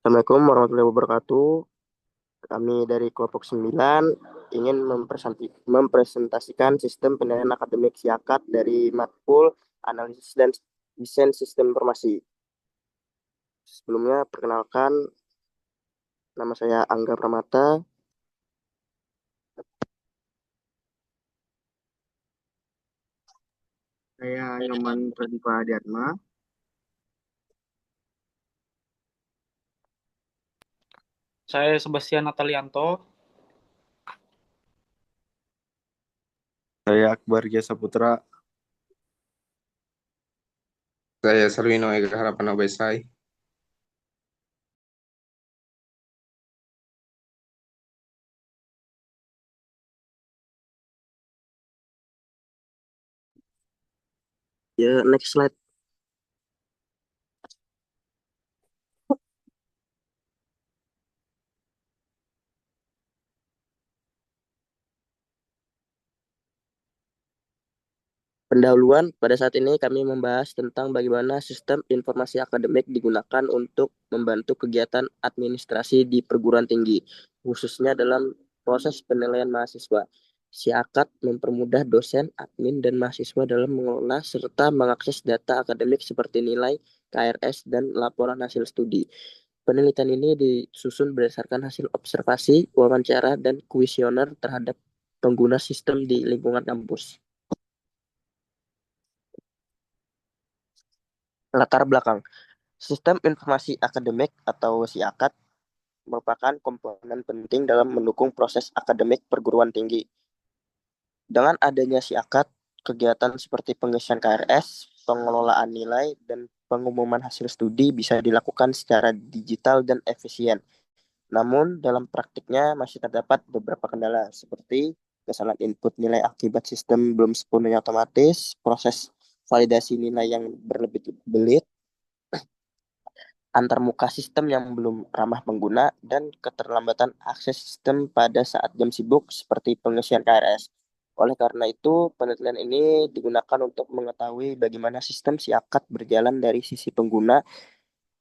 Assalamualaikum warahmatullahi wabarakatuh. Kami dari kelompok 9 ingin mempresentasikan sistem penilaian akademik SIAKAT dari matkul analisis dan desain sistem informasi. Sebelumnya, perkenalkan, nama saya Angga Pramata. Saya Nyoman Pradipa Diatma. Saya Sebastian Natalianto. Saya Akbar Jasa Putra. Saya Sarwino Ega Harapan Abesai. Ya, next slide. Pendahuluan, pada saat ini kami membahas tentang bagaimana sistem informasi akademik digunakan untuk membantu kegiatan administrasi di perguruan tinggi, khususnya dalam proses penilaian mahasiswa. SIAKAT mempermudah dosen, admin, dan mahasiswa dalam mengelola serta mengakses data akademik seperti nilai, KRS, dan laporan hasil studi. Penelitian ini disusun berdasarkan hasil observasi, wawancara, dan kuesioner terhadap pengguna sistem di lingkungan kampus. Latar belakang. Sistem Informasi Akademik atau SIAKAT merupakan komponen penting dalam mendukung proses akademik perguruan tinggi. Dengan adanya SIAKAT, kegiatan seperti pengisian KRS, pengelolaan nilai, dan pengumuman hasil studi bisa dilakukan secara digital dan efisien. Namun, dalam praktiknya masih terdapat beberapa kendala seperti kesalahan input nilai akibat sistem belum sepenuhnya otomatis, proses validasi nilai yang berbelit-belit, antarmuka sistem yang belum ramah pengguna, dan keterlambatan akses sistem pada saat jam sibuk seperti pengisian KRS. Oleh karena itu, penelitian ini digunakan untuk mengetahui bagaimana sistem SIAKAT berjalan dari sisi pengguna,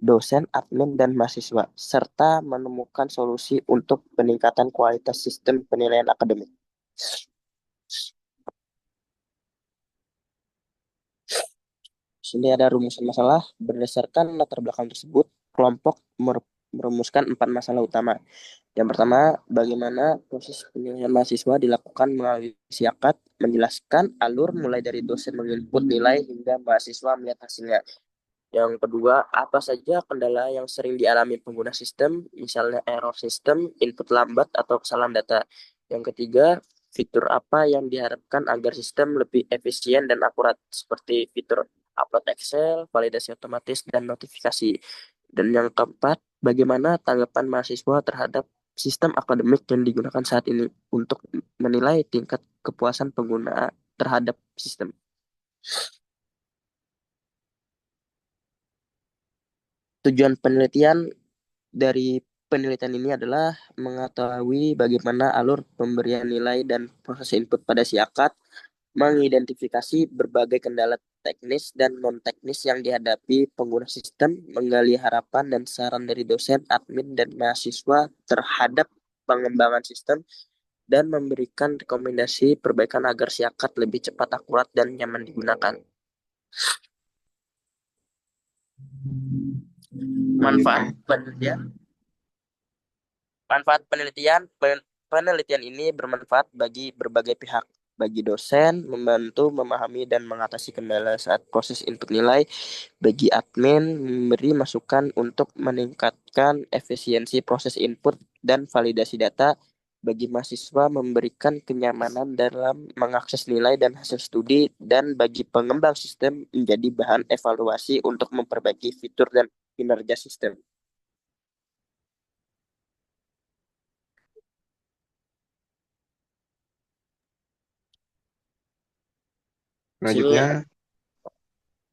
dosen, admin, dan mahasiswa, serta menemukan solusi untuk peningkatan kualitas sistem penilaian akademik. Sini ada rumusan masalah. Berdasarkan latar belakang tersebut, kelompok merumuskan 4 masalah utama. Yang pertama, bagaimana proses penilaian mahasiswa dilakukan melalui SIAKAT, menjelaskan alur mulai dari dosen menginput nilai hingga mahasiswa melihat hasilnya. Yang kedua, apa saja kendala yang sering dialami pengguna sistem, misalnya error sistem, input lambat, atau kesalahan data. Yang ketiga, fitur apa yang diharapkan agar sistem lebih efisien dan akurat, seperti fitur upload Excel, validasi otomatis, dan notifikasi. Dan yang keempat, bagaimana tanggapan mahasiswa terhadap sistem akademik yang digunakan saat ini untuk menilai tingkat kepuasan pengguna terhadap sistem. Tujuan penelitian dari penelitian ini adalah mengetahui bagaimana alur pemberian nilai dan proses input pada SIAKAT, mengidentifikasi berbagai kendala teknis dan non-teknis yang dihadapi pengguna sistem, menggali harapan dan saran dari dosen, admin, dan mahasiswa terhadap pengembangan sistem, dan memberikan rekomendasi perbaikan agar SIAKAT lebih cepat, akurat, dan nyaman digunakan. Manfaat penelitian Manfaat penelitian ini bermanfaat bagi berbagai pihak. Bagi dosen, membantu memahami dan mengatasi kendala saat proses input nilai. Bagi admin, memberi masukan untuk meningkatkan efisiensi proses input dan validasi data. Bagi mahasiswa, memberikan kenyamanan dalam mengakses nilai dan hasil studi. Dan bagi pengembang sistem, menjadi bahan evaluasi untuk memperbaiki fitur dan kinerja sistem. Selanjutnya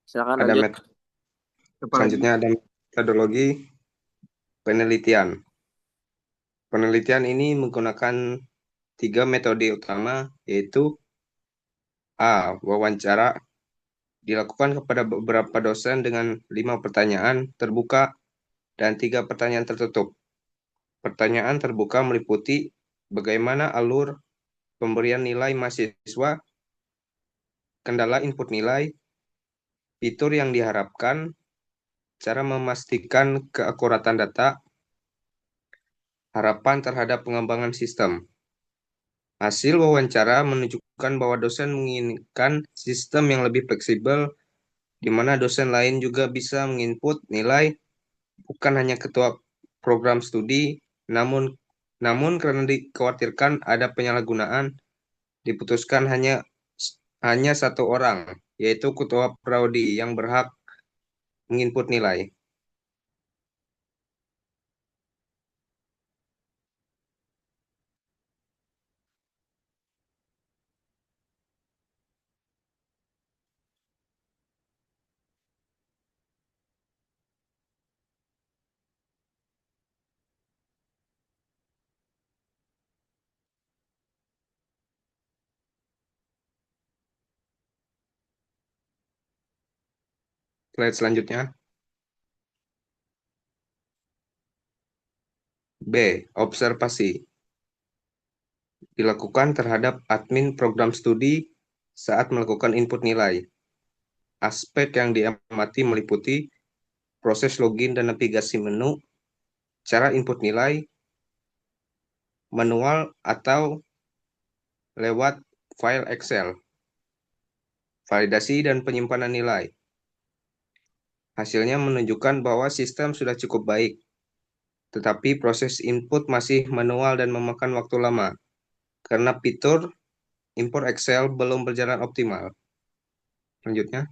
Silakan ada lanjut. selanjutnya ada metodologi penelitian. Penelitian ini menggunakan 3 metode utama, yaitu A. Wawancara, dilakukan kepada beberapa dosen dengan 5 pertanyaan terbuka dan 3 pertanyaan tertutup. Pertanyaan terbuka meliputi bagaimana alur pemberian nilai mahasiswa, kendala input nilai, fitur yang diharapkan, cara memastikan keakuratan data, harapan terhadap pengembangan sistem. Hasil wawancara menunjukkan bahwa dosen menginginkan sistem yang lebih fleksibel, di mana dosen lain juga bisa menginput nilai, bukan hanya ketua program studi, namun karena dikhawatirkan ada penyalahgunaan, diputuskan hanya satu orang, yaitu ketua prodi yang berhak menginput nilai. Slide selanjutnya. B. Observasi. Dilakukan terhadap admin program studi saat melakukan input nilai. Aspek yang diamati meliputi proses login dan navigasi menu, cara input nilai, manual atau lewat file Excel, validasi dan penyimpanan nilai. Hasilnya menunjukkan bahwa sistem sudah cukup baik, tetapi proses input masih manual dan memakan waktu lama, karena fitur import Excel belum berjalan optimal. Selanjutnya.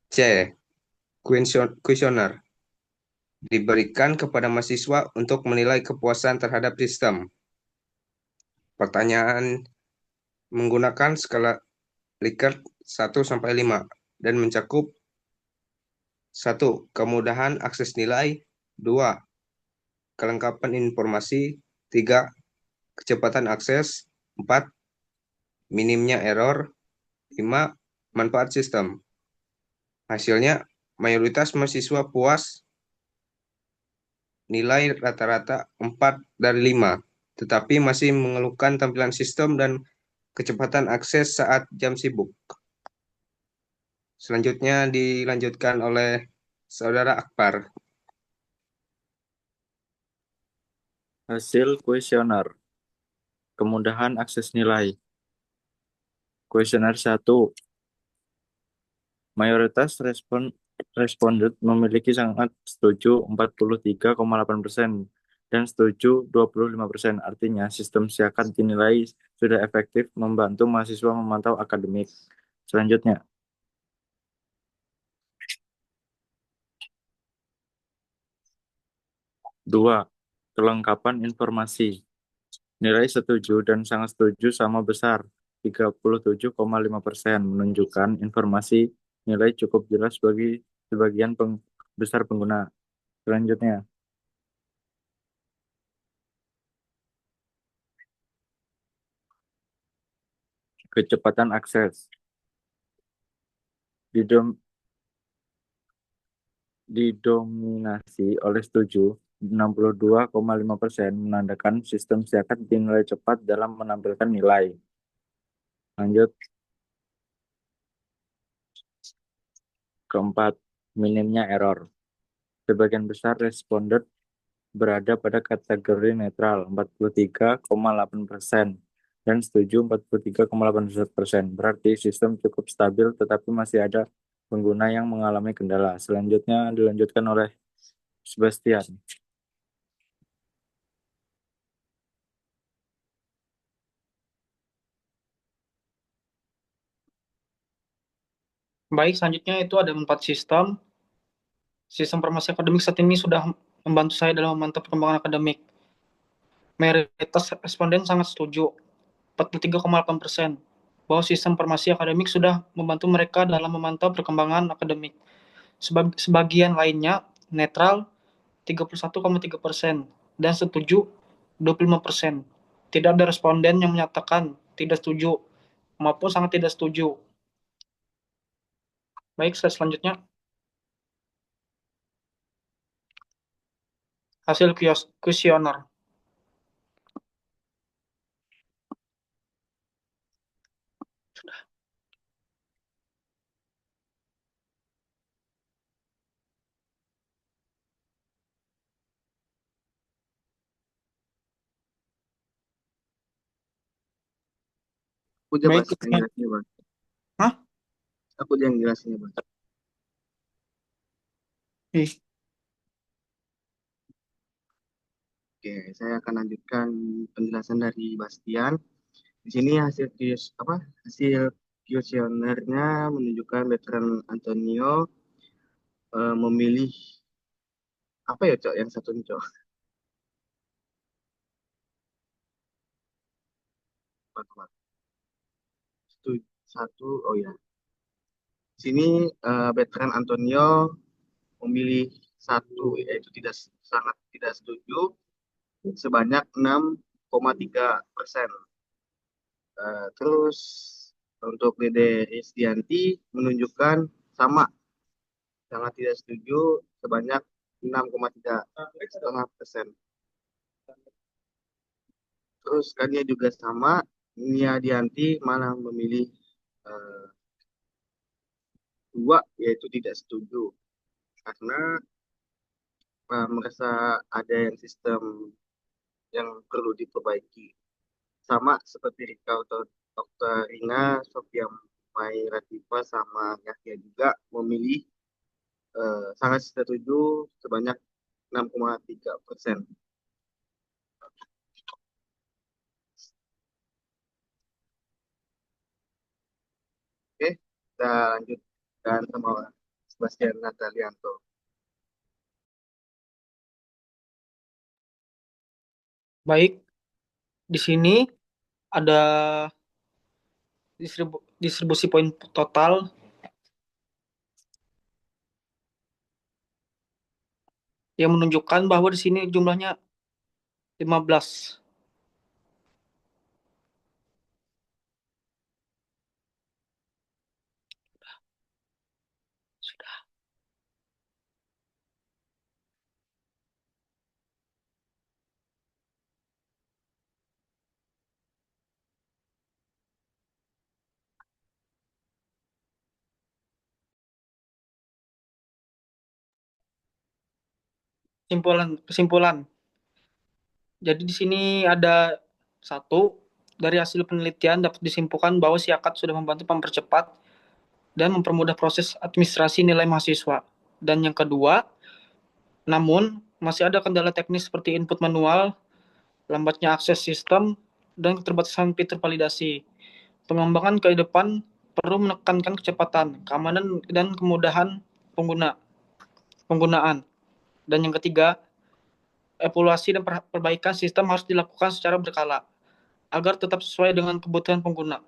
C. Kuesioner. Diberikan kepada mahasiswa untuk menilai kepuasan terhadap sistem. Pertanyaan menggunakan skala Likert 1-5 dan mencakup 1. Kemudahan akses nilai, 2. Kelengkapan informasi, 3. Kecepatan akses, 4. Minimnya error, 5. Manfaat sistem. Hasilnya, mayoritas mahasiswa puas, nilai rata-rata 4 dari 5, tetapi masih mengeluhkan tampilan sistem dan kecepatan akses saat jam sibuk. Selanjutnya dilanjutkan oleh Saudara Akbar. Hasil kuesioner. Kemudahan akses nilai. Kuesioner 1. Mayoritas responden memiliki sangat setuju 43,8% dan setuju 25%. Artinya sistem siakat dinilai sudah efektif membantu mahasiswa memantau akademik. Selanjutnya. Dua, kelengkapan informasi. Nilai setuju dan sangat setuju sama besar, 37,5%, menunjukkan informasi nilai cukup jelas bagi sebagian besar pengguna. Selanjutnya. Kecepatan akses. Didominasi oleh setuju, 62,5%, menandakan sistem siakat dinilai cepat dalam menampilkan nilai. Lanjut. Keempat, minimnya error. Sebagian besar responden berada pada kategori netral, 43,8%, dan setuju 43,8%. Berarti sistem cukup stabil, tetapi masih ada pengguna yang mengalami kendala. Selanjutnya dilanjutkan oleh Sebastian. Baik, selanjutnya itu ada 4 sistem. Sistem informasi akademik saat ini sudah membantu saya dalam memantau perkembangan akademik. Mayoritas responden sangat setuju, 43,8%, bahwa sistem informasi akademik sudah membantu mereka dalam memantau perkembangan akademik. Sebagian lainnya netral 31,3% dan setuju 25%. Tidak ada responden yang menyatakan tidak setuju maupun sangat tidak setuju. Baik, slide selanjutnya. hasil kuesioner. Aku aja Baik, Bas, yang jelasnya Bas. Hah? Aku aja yang jelasnya Bas. Ih, Oke, saya akan lanjutkan penjelasan dari Bastian. Di sini hasil kuesionernya menunjukkan veteran Antonio memilih apa ya Cok yang satu nih Cok? Apa? Satu, oh ya. Di sini veteran Antonio memilih satu, yaitu sangat tidak setuju sebanyak 6,3%. Terus untuk Dede Risdianti menunjukkan sama, sangat tidak setuju sebanyak 6,3%. Terus Kania juga sama, Nia Dianti malah memilih eh, dua, yaitu tidak setuju karena merasa ada yang sistem yang perlu diperbaiki. Sama seperti Rika atau Dr. Rina, Sofia Mai Ratifa sama Yahya juga memilih sangat setuju sebanyak 6,3%. Oke, kita lanjutkan sama Sebastian Natalianto. baik. Di sini ada distribusi poin total yang menunjukkan bahwa di sini jumlahnya 15. Sudah. Kesimpulan. Jadi di sini ada satu, dari hasil penelitian dapat disimpulkan bahwa Siakat sudah membantu mempercepat dan mempermudah proses administrasi nilai mahasiswa. Dan yang kedua, namun masih ada kendala teknis seperti input manual, lambatnya akses sistem, dan keterbatasan fitur validasi. Pengembangan ke depan perlu menekankan kecepatan, keamanan, dan kemudahan penggunaan. Dan yang ketiga, evaluasi dan perbaikan sistem harus dilakukan secara berkala agar tetap sesuai dengan kebutuhan pengguna.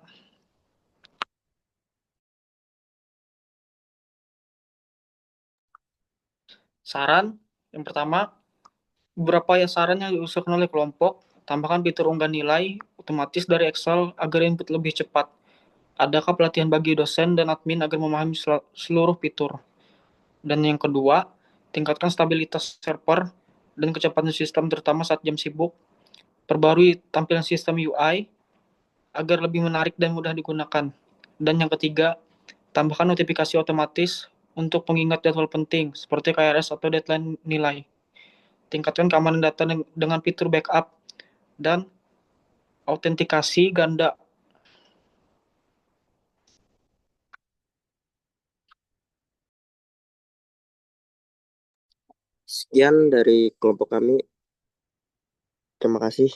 Saran yang pertama, beberapa saran yang diusulkan oleh kelompok, tambahkan fitur unggah nilai otomatis dari Excel agar input lebih cepat. Adakah pelatihan bagi dosen dan admin agar memahami seluruh fitur? Dan yang kedua, tingkatkan stabilitas server dan kecepatan sistem terutama saat jam sibuk. Perbarui tampilan sistem UI agar lebih menarik dan mudah digunakan. Dan yang ketiga, tambahkan notifikasi otomatis untuk pengingat jadwal penting seperti KRS atau deadline nilai. Tingkatkan keamanan data dengan fitur backup dan autentikasi ganda. Sekian dari kelompok kami. Terima kasih.